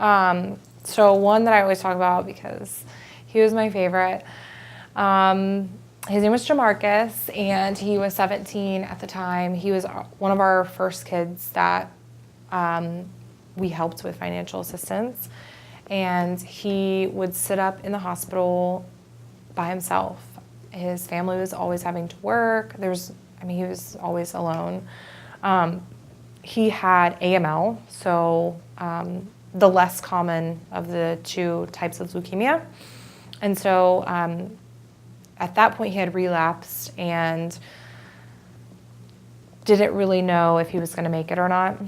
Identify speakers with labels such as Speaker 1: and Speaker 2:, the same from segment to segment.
Speaker 1: So one that I always talk about because he was my favorite. His name was Jamarcus, and he was 17 at the time. He was one of our first kids that we helped with financial assistance. And he would sit up in the hospital by himself. His family was always having to work. He was always alone. He had AML, so the less common of the two types of leukemia. And so at that point he had relapsed and didn't really know if he was gonna make it or not.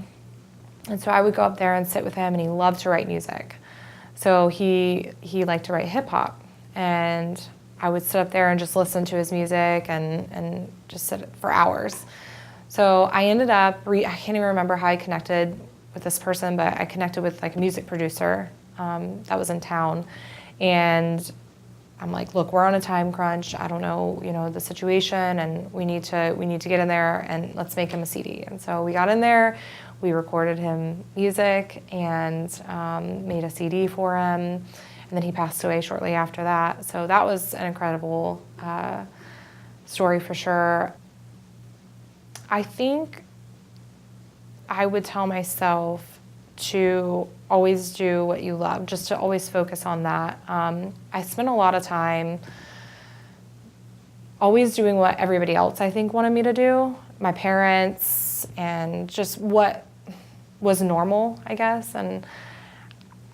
Speaker 1: And so I would go up there and sit with him, and he loved to write music. So he liked to write hip hop, and I would sit up there and just listen to his music and just sit for hours. So I ended up, I can't even remember how I connected with this person, but I connected with like a music producer that was in town. And I'm like, look, we're on a time crunch. I don't know, the situation, and we need to get in there and let's make him a CD. And so we got in there, we recorded him music and made a CD for him. And then he passed away shortly after that. So that was an incredible story for sure. I think I would tell myself to always do what you love, just to always focus on that. I spent a lot of time always doing what everybody else I think wanted me to do, my parents, and just what was normal, I guess. And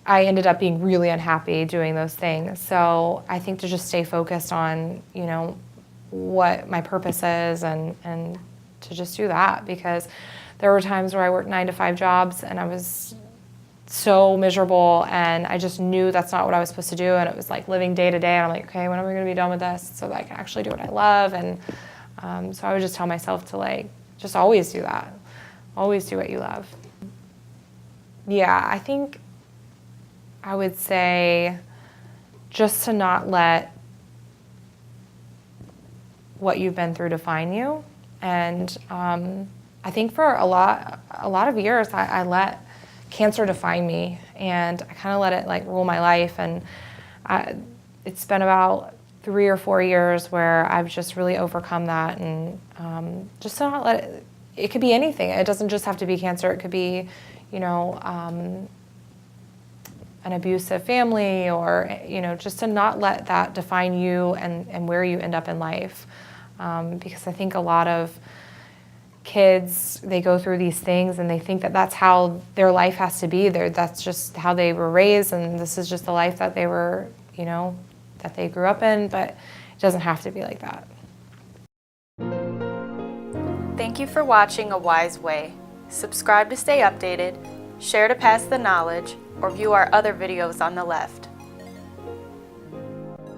Speaker 1: I ended up being really unhappy doing those things. So I think to just stay focused on, what my purpose is and to just do that, because there were times where I worked 9-to-5 jobs and I was so miserable, and I just knew that's not what I was supposed to do, and it was like living day to day, and I'm like, okay, when am I gonna be done with this so that I can actually do what I love? And so I would just tell myself to just always do that. Always do what you love. Yeah, I think I would say just to not let what you've been through define you. And I think for a lot of years, I let cancer define me, and I kind of let it rule my life. And it's been about 3 or 4 years where I've just really overcome that, and just to not let it. It could be anything. It doesn't just have to be cancer. It could be, an abusive family, or just to not let that define you and where you end up in life. Because I think a lot of kids, they go through these things and they think that that's how their life has to be. That's just how they were raised, and this is just the life that they were, that they grew up in, but it doesn't have to be like that.
Speaker 2: Thank you for watching A Wise Way. Subscribe to stay updated, share to pass the knowledge, or view our other videos on the left.